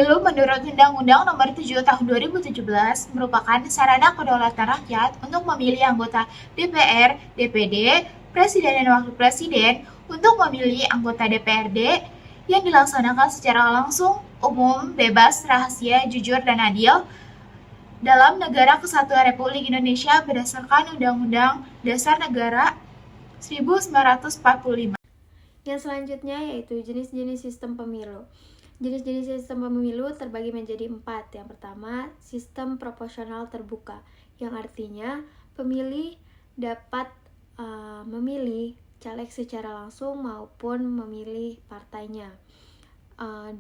Pemilu menurut Undang-Undang Nomor 7 Tahun 2017 merupakan sarana kedaulatan rakyat untuk memilih anggota DPR, DPD, Presiden dan Wakil Presiden untuk memilih anggota DPRD yang dilaksanakan secara langsung, umum, bebas, rahasia, jujur, dan adil dalam Negara Kesatuan Republik Indonesia berdasarkan Undang-Undang Dasar Negara 1945. Yang selanjutnya yaitu jenis-jenis sistem pemilu. Jenis-jenis sistem pemilu terbagi menjadi 4. Yang pertama, sistem proporsional terbuka, yang artinya pemilih dapat memilih caleg secara langsung maupun memilih partainya.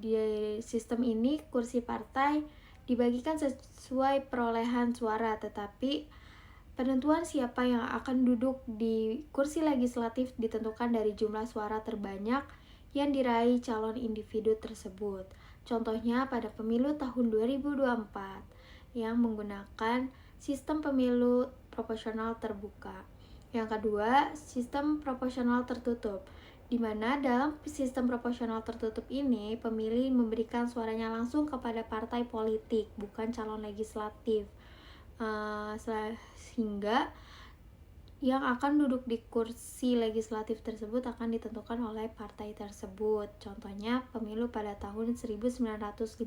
Di sistem ini kursi partai dibagikan sesuai perolehan suara, tetapi penentuan siapa yang akan duduk di kursi legislatif ditentukan dari jumlah suara terbanyak yang diraih calon individu tersebut. Contohnya pada pemilu tahun 2024 yang menggunakan sistem pemilu proporsional terbuka. Yang kedua, sistem proporsional tertutup, di mana dalam sistem proporsional tertutup ini pemilih memberikan suaranya langsung kepada partai politik, bukan calon legislatif. Sehingga yang akan duduk di kursi legislatif tersebut akan ditentukan oleh partai tersebut. Contohnya pemilu pada tahun 1955.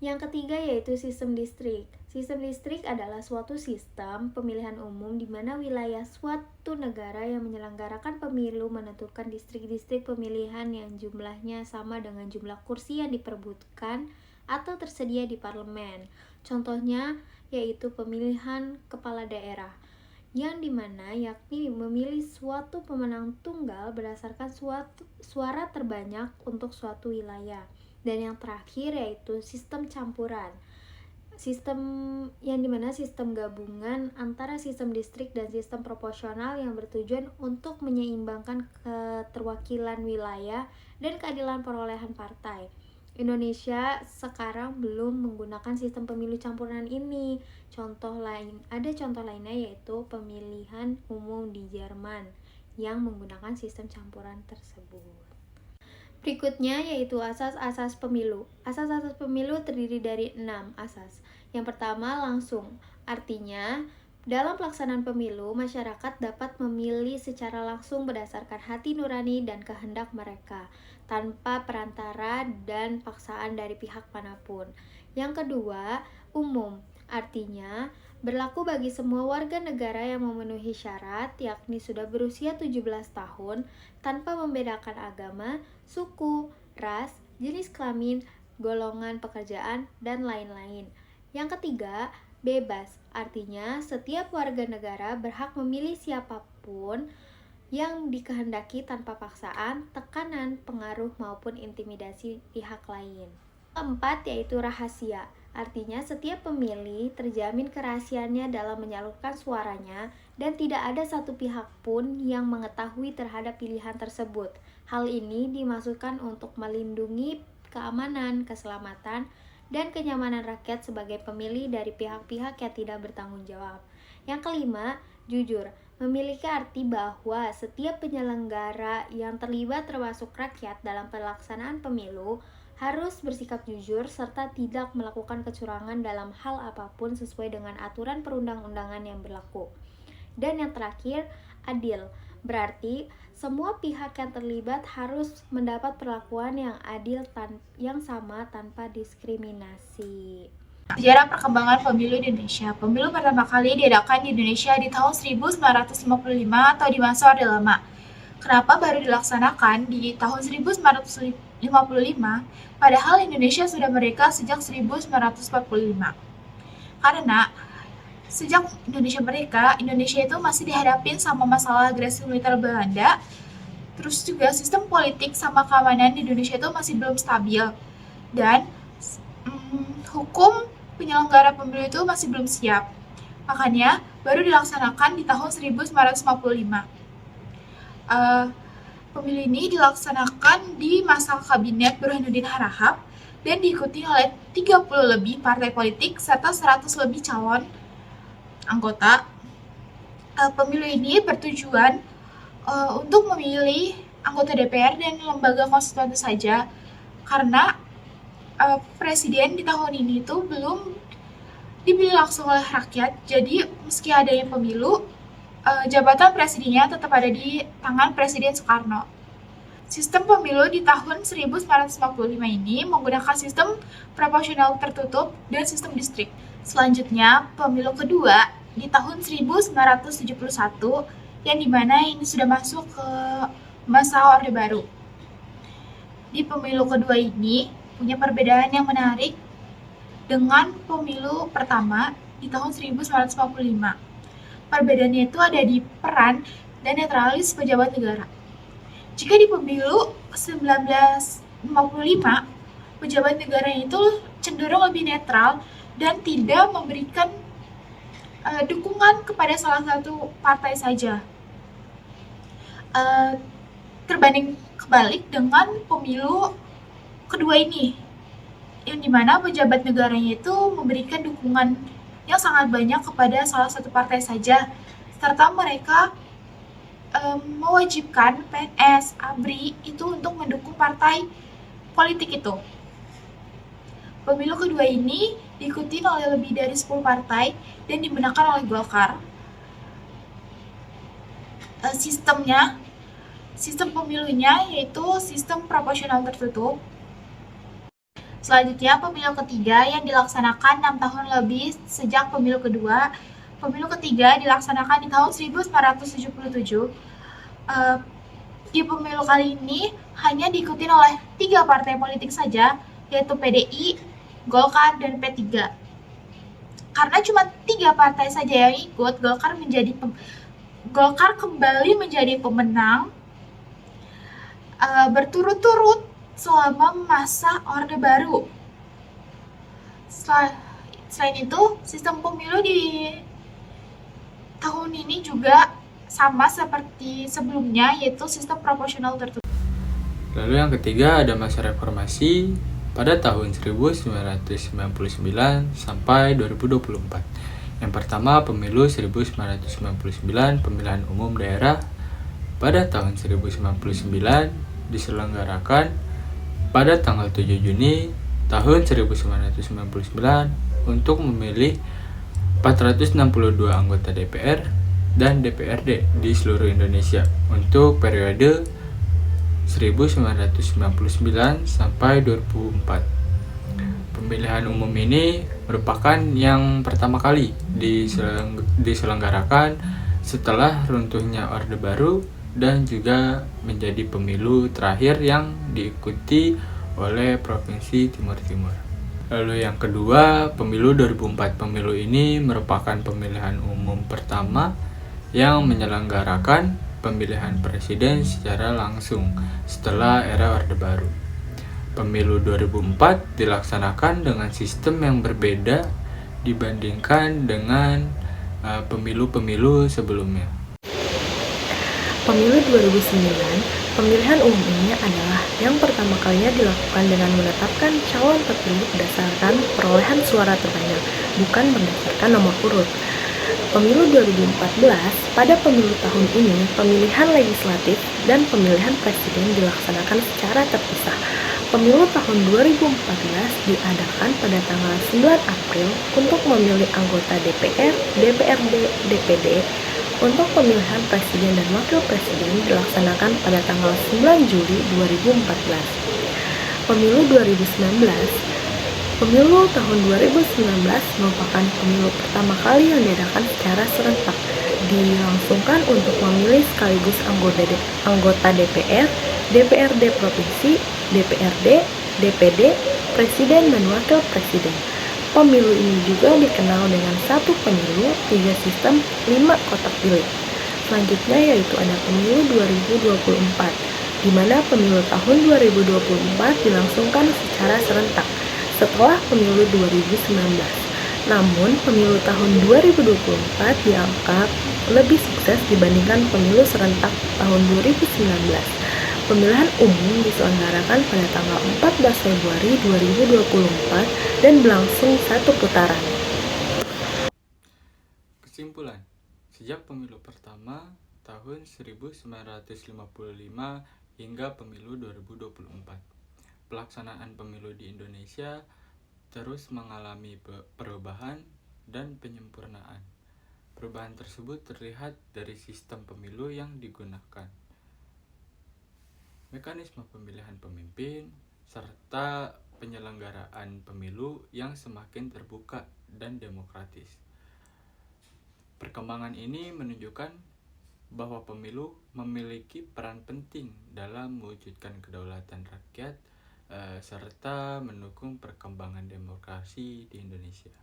Yang ketiga yaitu sistem distrik. Sistem distrik adalah suatu sistem pemilihan umum di mana wilayah suatu negara yang menyelenggarakan pemilu menentukan distrik-distrik pemilihan yang jumlahnya sama dengan jumlah kursi yang diperebutkan atau tersedia di parlemen. Contohnya yaitu pemilihan kepala daerah, yang dimana yakni memilih suatu pemenang tunggal berdasarkan suara terbanyak untuk suatu wilayah. Dan yang terakhir yaitu sistem campuran, sistem yang dimana sistem gabungan antara sistem distrik dan sistem proporsional yang bertujuan untuk menyeimbangkan keterwakilan wilayah dan keadilan perolehan partai. Indonesia sekarang belum menggunakan sistem pemilu campuran ini. Ada contoh lainnya yaitu pemilihan umum di Jerman yang menggunakan sistem campuran tersebut. Berikutnya yaitu asas-asas pemilu. Asas-asas pemilu terdiri dari 6 asas. Yang pertama, langsung. Artinya, dalam pelaksanaan pemilu, masyarakat dapat memilih secara langsung berdasarkan hati nurani dan kehendak mereka, tanpa perantara dan paksaan dari pihak manapun. Yang kedua, umum. Artinya, berlaku bagi semua warga negara yang memenuhi syarat, yakni sudah berusia 17 tahun, tanpa membedakan agama, suku, ras, jenis kelamin, golongan pekerjaan, dan lain-lain. Yang ketiga, bebas. Artinya, setiap warga negara berhak memilih siapapun yang dikehendaki tanpa paksaan, tekanan, pengaruh, maupun intimidasi pihak lain. Keempat, yaitu rahasia. Artinya setiap pemilih terjamin kerahasiaannya dalam menyalurkan suaranya dan tidak ada satu pihak pun yang mengetahui terhadap pilihan tersebut. Hal ini dimaksudkan untuk melindungi keamanan, keselamatan, dan kenyamanan rakyat sebagai pemilih dari pihak-pihak yang tidak bertanggung jawab. Yang kelima, jujur. Memiliki arti bahwa setiap penyelenggara yang terlibat termasuk rakyat dalam pelaksanaan pemilu harus bersikap jujur serta tidak melakukan kecurangan dalam hal apapun sesuai dengan aturan perundang-undangan yang berlaku. Dan yang terakhir, adil. Berarti semua pihak yang terlibat harus mendapat perlakuan yang adil yang sama tanpa diskriminasi. Sejarah perkembangan pemilu di Indonesia. Pemilu pertama kali diadakan di Indonesia di tahun 1955 atau di masa Orde Lama. Kenapa baru dilaksanakan di tahun 1955, padahal Indonesia sudah merdeka sejak 1945? Karena sejak Indonesia merdeka, Indonesia itu masih dihadapin sama masalah agresi militer Belanda, terus juga sistem politik sama keamanan di Indonesia itu masih belum stabil, dan hukum penyelenggara pemilu itu masih belum siap. Makanya baru dilaksanakan di tahun 1955. Pemilu ini dilaksanakan di masa kabinet Burhanuddin Harahap dan diikuti oleh 30 lebih partai politik serta 100 lebih calon anggota. Pemilu ini bertujuan untuk memilih anggota DPR dan lembaga konstitusi saja, karena presiden di tahun ini tuh belum dipilih langsung oleh rakyat. Jadi meski adanya pemilu, jabatan presidennya tetap ada di tangan Presiden Soekarno. Sistem pemilu di tahun 1945 ini menggunakan sistem proporsional tertutup dan sistem distrik. Selanjutnya, pemilu kedua di tahun 1971 yang dimana ini sudah masuk ke masa Orde Baru. Di pemilu kedua ini punya perbedaan yang menarik dengan pemilu pertama di tahun 1945. Perbedaannya itu ada di peran dan netralis pejabat negara. Jika di pemilu 1955, pejabat negara itu cenderung lebih netral dan tidak memberikan dukungan kepada salah satu partai saja. Terbanding kebalik dengan pemilu kedua ini, yang dimana pejabat negaranya itu memberikan dukungan yang sangat banyak kepada salah satu partai saja, serta mereka mewajibkan PNS, ABRI itu untuk mendukung partai politik itu. Pemilu kedua ini diikuti oleh lebih dari 10 partai dan dimenangkan oleh Golkar. Sistem pemilunya yaitu sistem proporsional tertutup. Selanjutnya, pemilu ketiga yang dilaksanakan 6 tahun lebih sejak pemilu kedua. Pemilu ketiga dilaksanakan di tahun 1977. Di pemilu kali ini hanya diikuti oleh 3 partai politik saja, yaitu PDI, Golkar, dan P3. Karena cuma 3 partai saja yang ikut, Golkar kembali menjadi pemenang berturut-turut selama masa Orde Baru. Selain itu, sistem pemilu di tahun ini juga sama seperti sebelumnya, yaitu sistem proporsional tertutup. Lalu yang ketiga ada masa reformasi pada tahun 1999 sampai 2024. Yang pertama, pemilu 1999, pemilihan umum daerah pada tahun 1999 diselenggarakan pada tanggal 7 Juni tahun 1999 untuk memilih 462 anggota DPR dan DPRD di seluruh Indonesia untuk periode 1999 sampai 2004. Pemilihan umum ini merupakan yang pertama kali diselenggarakan setelah runtuhnya Orde Baru dan juga menjadi pemilu terakhir yang diikuti oleh Provinsi Timur Timur. Lalu yang kedua, pemilu 2004. Pemilu ini merupakan pemilihan umum pertama yang menyelenggarakan pemilihan presiden secara langsung setelah era Orde Baru. Pemilu 2004 dilaksanakan dengan sistem yang berbeda dibandingkan dengan pemilu-pemilu sebelumnya. Pemilu 2009, pemilihan umum ini adalah yang pertama kalinya dilakukan dengan menetapkan calon terpilih berdasarkan perolehan suara terbanyak, bukan berdasarkan nomor urut. Pemilu 2014, pada pemilu tahun ini, pemilihan legislatif dan pemilihan presiden dilaksanakan secara terpisah. Pemilu tahun 2014 diadakan pada tanggal 9 April untuk memilih anggota DPR, DPRD, DPD. Untuk pemilihan presiden dan wakil presiden dilaksanakan pada tanggal 9 Juli 2014. Pemilu 2019. Pemilu tahun 2019 merupakan pemilu pertama kali yang diadakan secara serentak, dilangsungkan untuk memilih sekaligus anggota DPR, DPRD provinsi, DPRD, DPD, presiden dan wakil presiden. Pemilu ini juga dikenal dengan satu pemilu, 3 sistem, 5 kotak pilih. Selanjutnya yaitu ada pemilu 2024, di mana pemilu tahun 2024 dilangsungkan secara serentak setelah pemilu 2019. Namun, pemilu tahun 2024 dianggap lebih sukses dibandingkan pemilu serentak tahun 2019. Pemilihan umum diselenggarakan pada tanggal 14 Februari 2024 dan berlangsung 1 putaran. Kesimpulan, sejak pemilu pertama tahun 1955 hingga pemilu 2024, pelaksanaan pemilu di Indonesia terus mengalami perubahan dan penyempurnaan. Perubahan tersebut terlihat dari sistem pemilu yang digunakan, mekanisme pemilihan pemimpin, serta penyelenggaraan pemilu yang semakin terbuka dan demokratis. Perkembangan ini menunjukkan bahwa pemilu memiliki peran penting dalam mewujudkan kedaulatan rakyat serta mendukung perkembangan demokrasi di Indonesia.